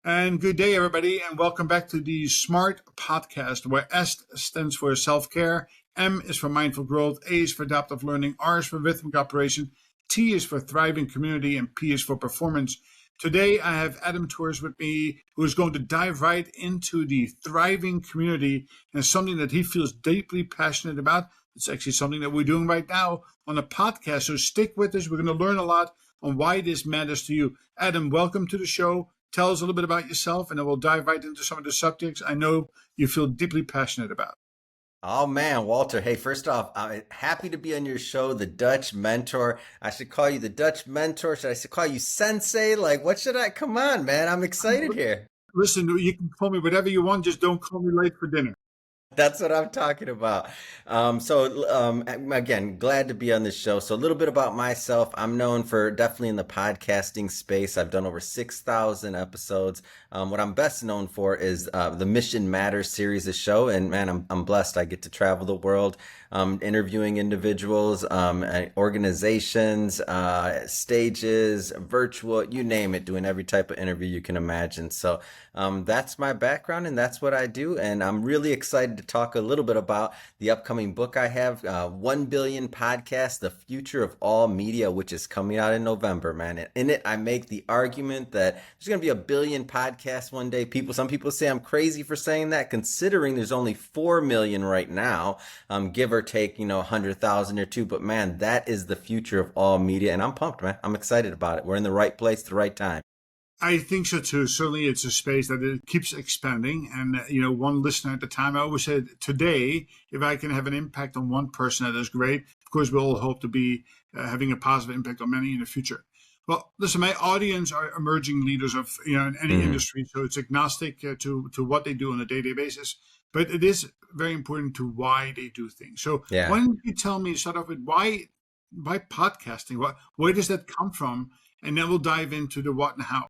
And good day, everybody, and welcome back to the SMART podcast, where S stands for self-care, M is for mindful growth, A is for adaptive learning, R is for rhythmic operation, T is for thriving community, and P is for performance. Today, I have Adam Torres with me, who is going to dive right into the thriving community and something that he feels deeply passionate about. It's actually something that we're doing right now on a podcast, so stick with us. We're going to learn a lot on why this matters to you. Adam, welcome to the show. Tell us a little bit about yourself, and then we'll dive right into some of the subjects I know you feel deeply passionate about. Oh man, Walter. Hey, first off, I'm happy to be on your show, The Dutch Mentor. I should call you the Dutch Mentor. Should I call you Sensei? Like, what should I? Come on, man. I'm excited here. Listen, you can call me whatever you want, just don't call me late for dinner. That's what I'm talking about. Again, glad to be on this show. So a little bit about myself. I'm known for definitely in the podcasting space. I've done over 6,000 episodes. What I'm best known for is the Mission Matters series of show. And man, I'm blessed. I get to travel the world, interviewing individuals, organizations, stages, virtual, you name it, doing every type of interview you can imagine. So that's my background and that's what I do. And I'm really excited to talk a little bit about the upcoming book I have, 1 Billion Podcast, The Future of All Media, which is coming out in November, man. And in it, I make the argument that there's going to be a billion podcasts one day. Some people say I'm crazy for saying that, considering there's only 4 million right now, give or take, 100,000 or two. But man, that is the future of all media. And I'm pumped, man. I'm excited about it. We're in the right place, the right time. I think so too. Certainly, it's a space that it keeps expanding. And, one listener at the time, I always said, today, if I can have an impact on one person, that is great. Of course, we all hope to be having a positive impact on many in the future. Well, listen, my audience are emerging leaders of, in any industry. So it's agnostic to what they do on a day-to-day basis. But it is very important to why they do things. So Yeah. why don't you tell me, start off with why podcasting? Where does that come from? And then we'll dive into the what and how.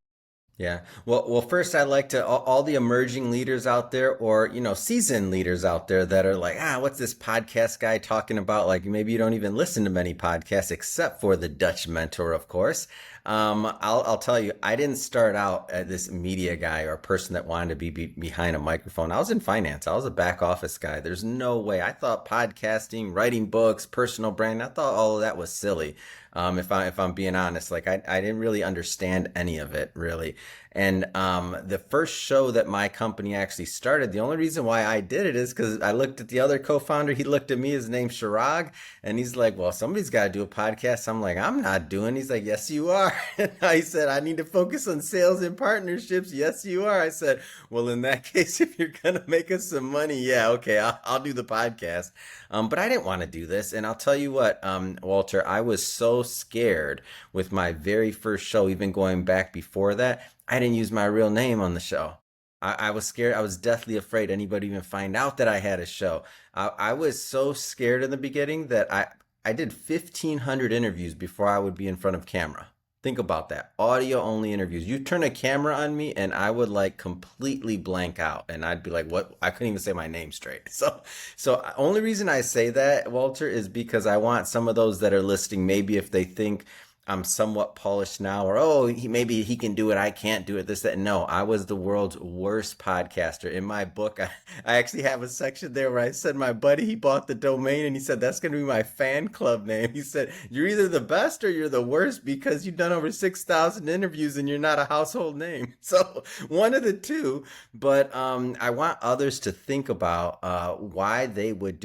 Yeah. Well, first I'd like to all the emerging leaders out there or, seasoned leaders out there that are like, what's this podcast guy talking about? Like maybe you don't even listen to many podcasts except for the Dutch Mentor, of course. I'll tell you, I didn't start out as this media guy or person that wanted to be behind a microphone. I was in finance. I was a back office guy. There's no way. I thought podcasting, writing books, personal brand, I thought all of that was silly. If I'm being honest, like I didn't really understand any of it really. And the first show that my company actually started, the only reason why I did it is because I looked at the other co-founder. He looked at me, his name's Shirag, and he's like, well, somebody's got to do a podcast. I'm like, I'm not doing. He's like, yes, you are. And I said, I need to focus on sales and partnerships. Yes, you are. I said, well, in that case, if you're going to make us some money, yeah, okay, I'll do the podcast. But I didn't want to do this. And I'll tell you what, Walter, I was so scared with my very first show, even going back before that. I didn't use my real name on the show. I was scared. I was deathly afraid anybody even find out that I had a show. I was so scared in the beginning that I did 1,500 interviews before I would be in front of camera. Think about that. Audio only interviews. You turn a camera on me and I would like completely blank out and I'd be like, what? I couldn't even say my name straight. So only reason I say that, Walter, is because I want some of those that are listening, maybe if they think I'm somewhat polished now, or maybe he can do it, I can't do it, this, that. No, I was the world's worst podcaster. In my book, I actually have a section there where I said my buddy, he bought the domain and he said, that's going to be my fan club name. He said, you're either the best or you're the worst because you've done over 6,000 interviews and you're not a household name. So one of the two, but I want others to think about why they would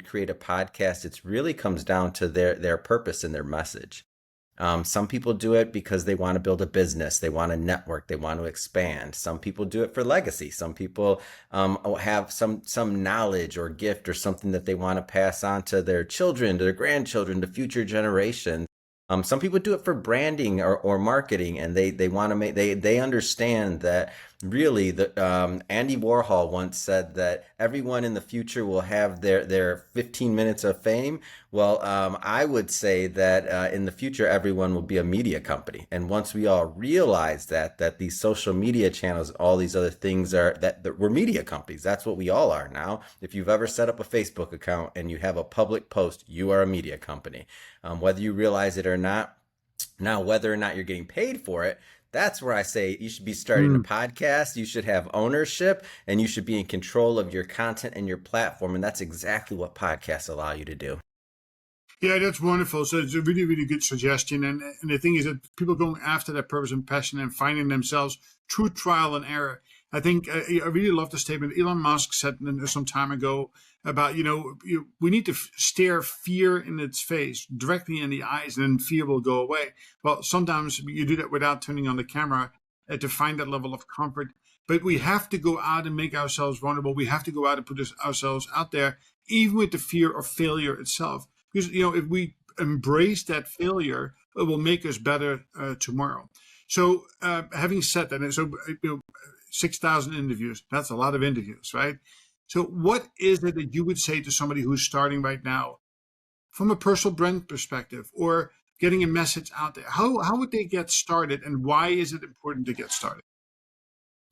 create a podcast. It really comes down to their purpose and their message. Some people do it because they want to build a business, they want to network, they want to expand. Some people do it for legacy. Some people have some knowledge or gift or something that they want to pass on to their children, to their grandchildren, to future generations. Some people do it for branding or marketing, and they want to they understand that really Andy Warhol once said that everyone in the future will have their 15 minutes of fame. Well, I would say that in the future everyone will be a media company, and once we all realize that these social media channels, all these other things that we're media companies. That's what we all are now. If you've ever set up a Facebook account and you have a public post, you are a media company. Whether you realize it or not. Now, whether or not you're getting paid for it, That's where I say you should be starting a podcast. You should have ownership and you should be in control of your content and your platform. And that's exactly what podcasts allow you to do. Yeah, that's wonderful. So it's a really, really good suggestion. And the thing is that people going after their purpose and passion and finding themselves through trial and error. I think I really love the statement Elon Musk said some time ago about, we need to stare fear in its face, directly in the eyes, and then fear will go away. Well, sometimes you do that without turning on the camera to find that level of comfort. But we have to go out and make ourselves vulnerable. We have to go out and put ourselves out there, even with the fear of failure itself. Because, if we embrace that failure, it will make us better tomorrow. So having said that, 6,000 interviews, that's a lot of interviews, right? So what is it that you would say to somebody who's starting right now from a personal brand perspective or getting a message out there? How would they get started, and why is it important to get started?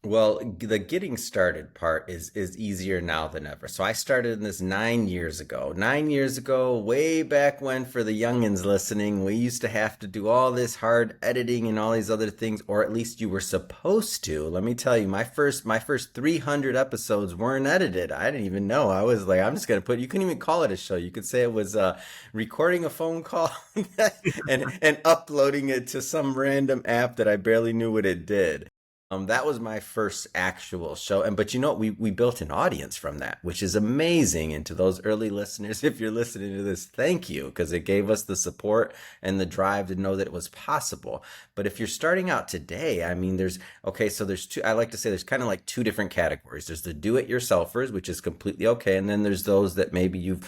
Well, the getting started part is easier now than ever. So I started in this 9 years ago. 9 years ago, way back when, for the youngins listening, we used to have to do all this hard editing and all these other things, or at least you were supposed to. Let me tell you, my first 300 episodes weren't edited. I didn't even know. I was like, I'm just gonna put. You couldn't even call it a show. You could say it was recording a phone call and uploading it to some random app that I barely knew what it did. That was my first actual show. But you know, we built an audience from that, which is amazing. And to those early listeners, if you're listening to this, thank you, because it gave us the support and the drive to know that it was possible. But if you're starting out today, I mean, there's two, I like to say there's kind of like two different categories. There's the do-it-yourselfers, which is completely okay. And then there's those that maybe you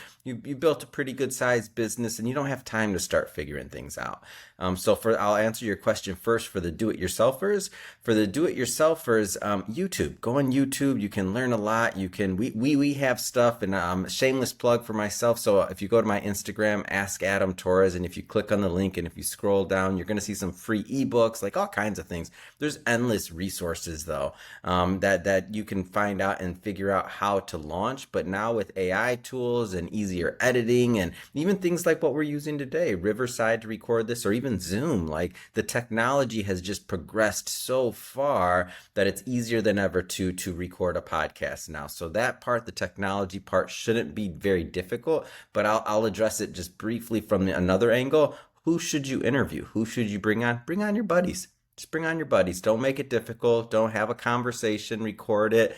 built a pretty good sized business and you don't have time to start figuring things out. I'll answer your question first for the do-it-yourselfers. For the do-it-yourselfers, YouTube. Go on YouTube. You can learn a lot. We have stuff, and shameless plug for myself. So if you go to my Instagram, Ask Adam Torres, and if you click on the link and if you scroll down, you're going to see some free ebooks, like all kinds of things. There's endless resources though, that you can find out and figure out how to launch. But now with AI tools and easier editing and even things like what we're using today, Riverside to record this, or even Zoom, like the technology has just progressed so far that it's easier than ever to record a podcast now. So that part, the technology part, shouldn't be very difficult, but I'll address it just briefly from another angle. Who should you interview? Who should you bring on? Bring on your buddies. Just bring on your buddies. Don't make it difficult. Don't have a conversation. Record it.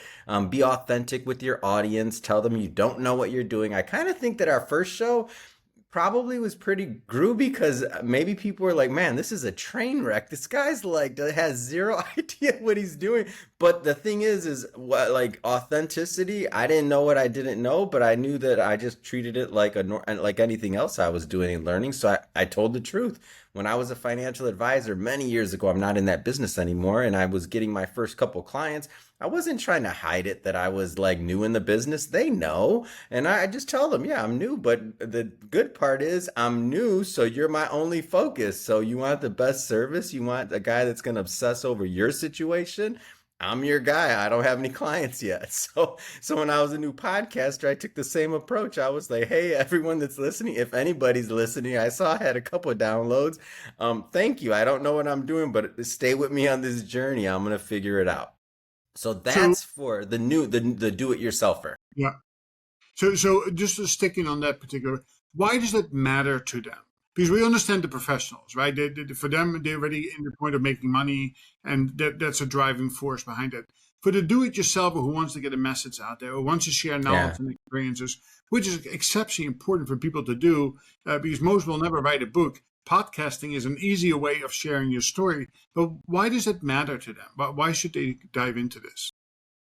Be authentic with your audience. Tell them you don't know what you're doing. I kind of think that our first show probably was pretty groovy because maybe people were like, man, this is a train wreck. This guy's like has zero idea what he's doing. But the thing is what, like, authenticity. I didn't know what I didn't know, but I knew that I just treated it like like anything else I was doing and learning. So I told the truth. When I was a financial advisor many years ago, I'm not in that business anymore, and I was getting my first couple clients, I wasn't trying to hide it that I was like new in the business. They know. And I just tell them, yeah, I'm new. But the good part is I'm new. So you're my only focus. So you want the best service? You want a guy that's going to obsess over your situation? I'm your guy. I don't have any clients yet. So when I was a new podcaster, I took the same approach. I was like, hey, everyone that's listening, if anybody's listening, I saw I had a couple of downloads. Thank you. I don't know what I'm doing, but stay with me on this journey. I'm going to figure it out. So that's for the do-it-yourselfer. Yeah. So just sticking on that particular, why does it matter to them? Because we understand the professionals, right? For them, they're already in the point of making money, and that's a driving force behind it. For the do-it-yourselfer who wants to get a message out there, or wants to share knowledge and experiences, which is exceptionally important for people to do, because most will never write a book. Podcasting is an easier way of sharing your story. But why does it matter to them? Why should they dive into this?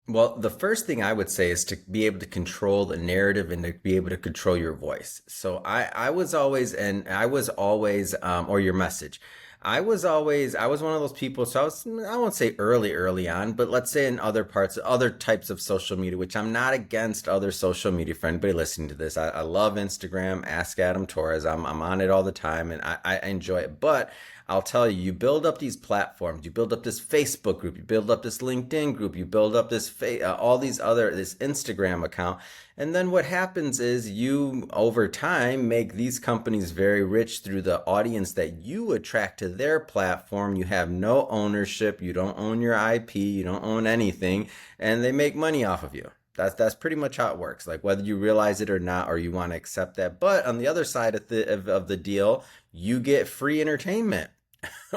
Well, the first thing I would say is to be able to control the narrative and to be able to control your voice. So I was always, or your message. I was one of those people. So I won't say early on, but let's say in other types of social media, which I'm not against other social media for anybody listening to this. I love Instagram, Ask Adam Torres. I'm on it all the time and I enjoy it. But I'll tell you, you build up these platforms, you build up this Facebook group, you build up this LinkedIn group, you build up this all these other this Instagram account, and then what happens is you over time make these companies very rich through the audience that you attract to their platform. You have no ownership, you don't own your IP, you don't own anything, and they make money off of you. That's pretty much how it works. Like whether you realize it or not, or you want to accept that. But on the other side of the deal, you get free entertainment.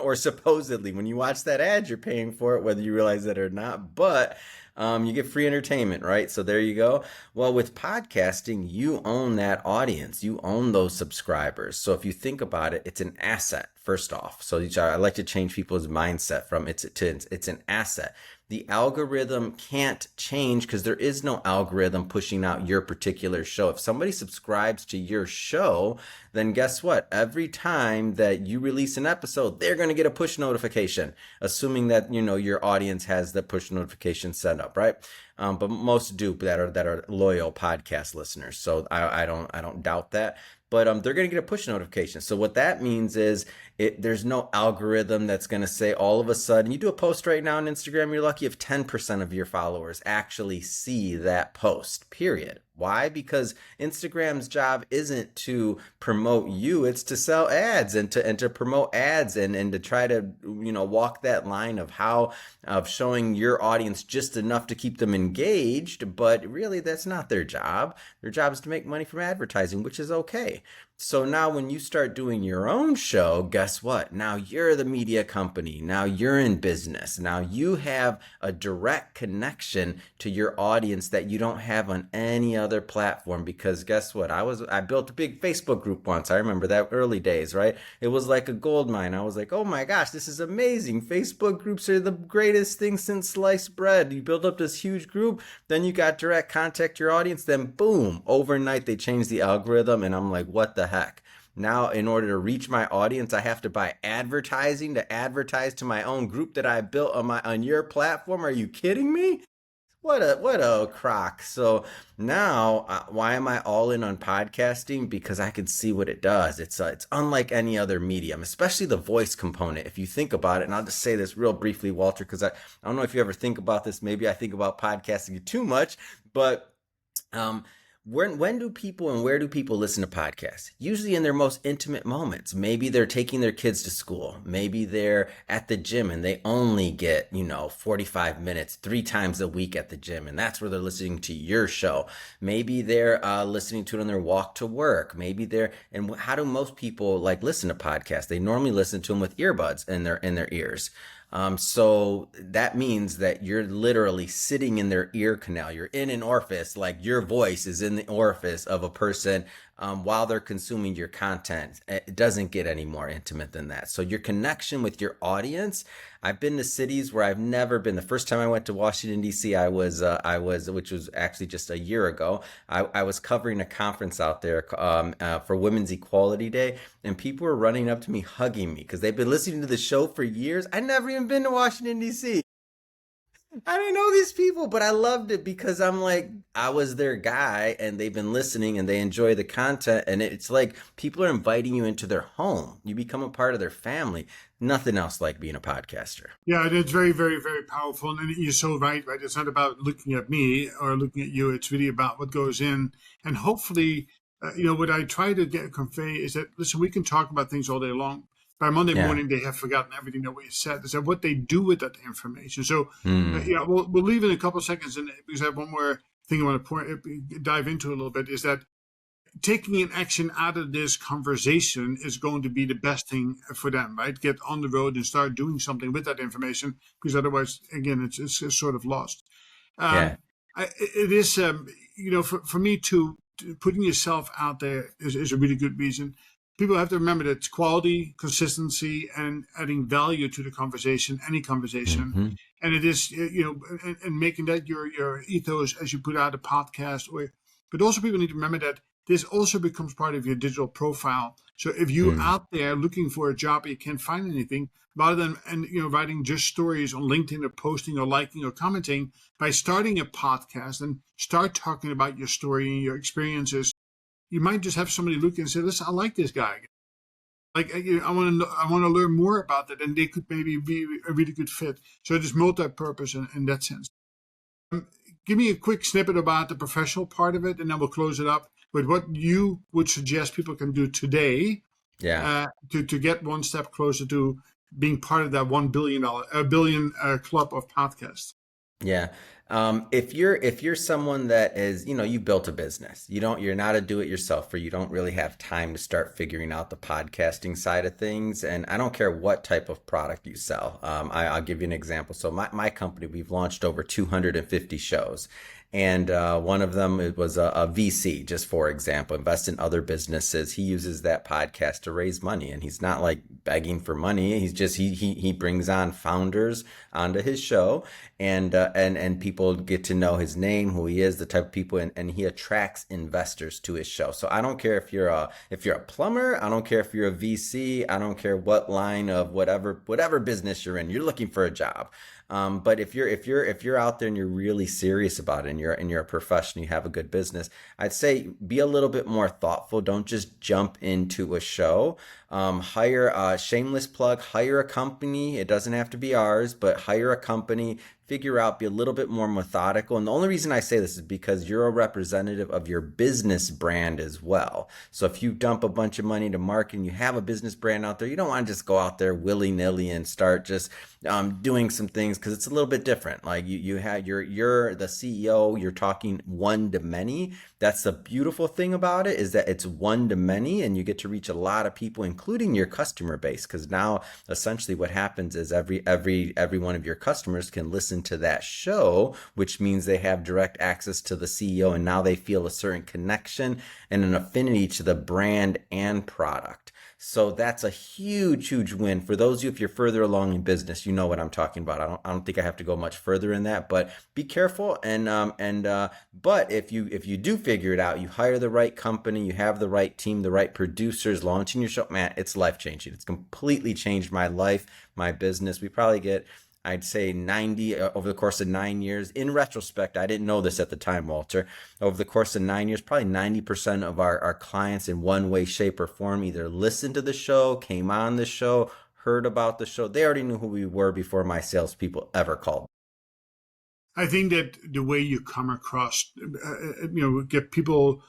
Or supposedly, when you watch that ad, you're paying for it, whether you realize it or not. But you get free entertainment, right? So there you go. Well, with podcasting, you own that audience. You own those subscribers. So if you think about it, it's an asset, first off. So I like to change people's mindset from it's an asset. The algorithm can't change because there is no algorithm pushing out your particular show. If somebody subscribes to your show, then guess what? Every time that you release an episode, they're going to get a push notification, assuming that, your audience has the push notification set up, right? But most do that are loyal podcast listeners. So I don't doubt that. But they're going to get a push notification. So what that means is there's no algorithm that's going to say all of a sudden, you do a post right now on Instagram, you're lucky if 10% of your followers actually see that post, period. Why? Because Instagram's job isn't to promote you, it's to sell ads and to promote ads and to try to, walk that line of showing your audience just enough to keep them engaged. But really, that's not their job. Their job is to make money from advertising, which is okay. So now when you start doing your own show, guess what? Now you're the media company. Now you're in business. Now you have a direct connection to your audience that you don't have on any other platform. Because guess what? I built a big Facebook group once. I remember that early days, right? It was like a gold mine. I was like, oh my gosh, this is amazing. Facebook groups are the greatest thing since sliced bread. You build up this huge group, then you got direct contact your audience, then boom, overnight they changed the algorithm, and I'm like, what the heck? Now, in order to reach my audience, I have to buy advertising to advertise to my own group that I built on your platform. Are you kidding me? What a crock. So now, why am I all in on podcasting? Because I can see what it does. It's unlike any other medium, especially the voice component. If you think about it, and I'll just say this real briefly, Walter, because I don't know if you ever think about this. Maybe I think about podcasting too much, but when do people and where do people listen to podcasts? Usually in their most intimate moments. Maybe they're taking their kids to school. Maybe they're at the gym and they only get, 45 minutes 3 times a week at the gym. And that's where they're listening to your show. Maybe they're listening to it on their walk to work. And how do most people listen to podcasts? They normally listen to them with earbuds in their ears. So that means that you're literally sitting in their ear canal. You're in an orifice, like your voice is in the orifice of a person while they're consuming your content. It doesn't get any more intimate than that. So your connection with your audience. I've been to cities where I've never been. The first time I went to Washington, D.C., I was, which was actually just a year ago, I was covering a conference out there for Women's Equality Day, and people were running up to me, hugging me, because they've been listening to the show for years. I never even been to Washington, D.C. I didn't know these people, but I loved it because I'm like, I was their guy and they've been listening and they enjoy the content. And it's like people are inviting you into their home. You become a part of their family. Nothing else like being a podcaster. Yeah, it's very, very, very powerful. And you're so right? It's not about looking at me or looking at you. It's really about what goes in. And hopefully, what I try to convey is that, listen, we can talk about things all day long. By Monday morning, they have forgotten everything that we said. Is that what they do with that information? So, we'll leave in a couple of seconds, and because I have one more thing I want to dive into a little bit, is that taking an action out of this conversation is going to be the best thing for them, right? Get on the road and start doing something with that information, because otherwise, again, it's sort of lost. It is, for me to putting yourself out there is a really good reason. People have to remember that it's quality, consistency, and adding value to the conversation, any conversation. Mm-hmm. And it is, and making that your ethos as you put out a podcast. But also people need to remember that this also becomes part of your digital profile. So if you're out there looking for a job, you can't find anything, rather than writing just stories on LinkedIn or posting or liking or commenting, by starting a podcast and start talking about your story and your experiences, you might just have somebody look and say, listen, I like this guy. Like I want to learn more about that, and they could maybe be a really good fit. So it is multi-purpose in that sense. Give me a quick snippet about the professional part of it, and then we'll close it up with what you would suggest people can do today Yeah. to get one step closer to being part of that $1 billion club of podcasts. Yeah. If you're someone that is, you built a business, you're not a do-it-yourselfer. You don't really have time to start figuring out the podcasting side of things. And I don't care what type of product you sell. I'll give you an example. So my company, we've launched over 250 shows. And one of them, it was a VC, just for example, invest in other businesses. He uses that podcast to raise money, and he's not like begging for money. He's just he brings on founders onto his show, and people get to know his name, who he is, the type of people, and he attracts investors to his show. So I don't care if you're a plumber, I don't care if you're a VC, I don't care what line of whatever business you're in. You're looking for a job. But if you're out there and you're really serious about it, and you're a professional, you have a good business, I'd say be a little bit more thoughtful. Don't just jump into a show. Hire a shameless plug, hire a company. It doesn't have to be ours, but hire a company, figure out, be a little bit more methodical. And the only reason I say this is because you're a representative of your business brand as well. So if you dump a bunch of money to marketing, you have a business brand out there, you don't want to just go out there willy-nilly and start just doing some things, because it's a little bit different. Like you're the CEO, you're talking one to many. That's the beautiful thing about it, is that it's one to many, and you get to reach a lot of people, including your customer base. Because now essentially what happens is every one of your customers can listen to that show, which means they have direct access to the CEO, and now they feel a certain connection and an affinity to the brand and product. So that's a huge, huge win for those of you. If you're further along in business, you know what I'm talking about. I don't think I have to go much further in that, but be careful. But if you do figure it out, you hire the right company, you have the right team, the right producers, launching your show, man, it's life changing. It's completely changed my life, my business. We probably get, I'd say 90 over the course of 9 years. In retrospect, I didn't know this at the time, Walter. Over the course of 9 years, probably 90% of our clients in one way, shape, or form either listened to the show, came on the show, heard about the show. They already knew who we were before my salespeople ever called. I think that the way you come across, get people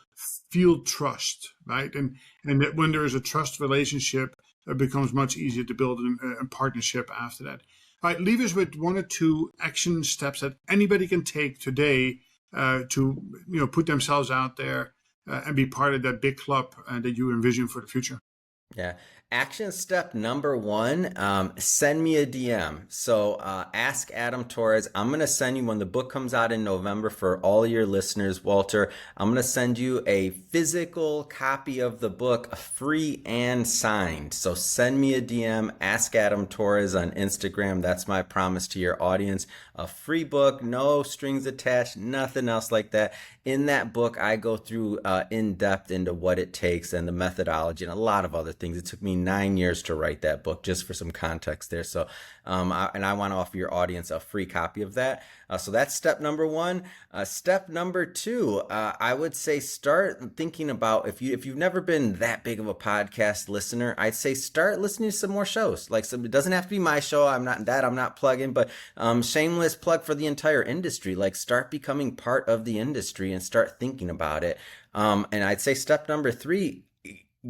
feel trust, right? And that when there is a trust relationship, it becomes much easier to build a partnership after that. All right, leave us with 1 or 2 action steps that anybody can take today to put themselves out there and be part of that big club that you envision for the future. Yeah. Action step number 1, send me a DM. So ask Adam Torres. I'm going to send you, when the book comes out in November, for all your listeners, Walter, I'm going to send you a physical copy of the book, free and signed. So send me a DM, ask Adam Torres on Instagram. That's my promise to your audience. A free book, no strings attached, nothing else like that. In that book, I go through in depth into what it takes and the methodology and a lot of other things. It took me 9 years to write that book, just for some context there. So, I want to offer your audience a free copy of that. So that's step number 1. Step number 2, I would say start thinking about, if you've never been that big of a podcast listener, I'd say start listening to some more shows. Like, it doesn't have to be my show. I'm not plugging, but shameless plug for the entire industry. Like, start becoming part of the industry and start thinking about it. And I'd say step number 3,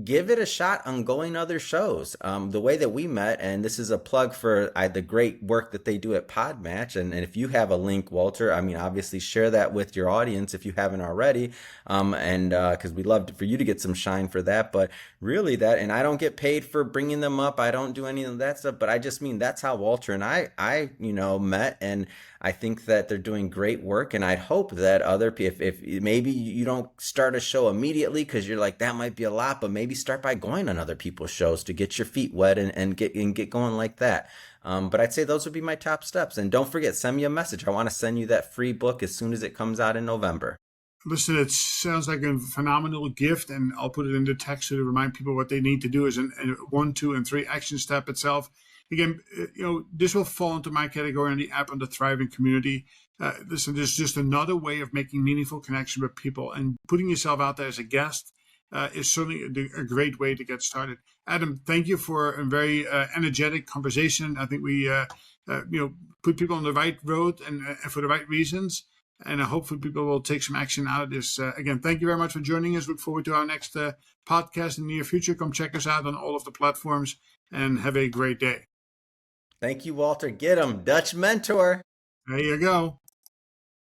give it a shot on going to other shows. The way that we met, and this is a plug for the great work that they do at Podmatch. And if you have a link, Walter, I mean, obviously share that with your audience if you haven't already. Because we'd love for you to get some shine for that. But really and I don't get paid for bringing them up. I don't do any of that stuff, but I just mean that's how Walter and I met. And I think that they're doing great work, and I'd hope that other people, if maybe you don't start a show immediately because you're like, that might be a lot, but maybe start by going on other people's shows to get your feet wet and get going like that. But I'd say those would be my top steps. And don't forget, send me a message. I want to send you that free book as soon as it comes out in November. Listen, it sounds like a phenomenal gift, and I'll put it into text to remind people what they need to do as a 1, 2, and 3 action step itself. Again, this will fall into my category on the app on the Thriving Community. Listen, there's just another way of making meaningful connection with people and putting yourself out there as a guest. is certainly a great way to get started. Adam, thank you for a very energetic conversation. I think we put people on the right road and for the right reasons. And hopefully people will take some action out of this. Again, thank you very much for joining us. Look forward to our next podcast in the near future. Come check us out on all of the platforms and have a great day. Thank you, Walter. Get him, Dutch mentor. There you go.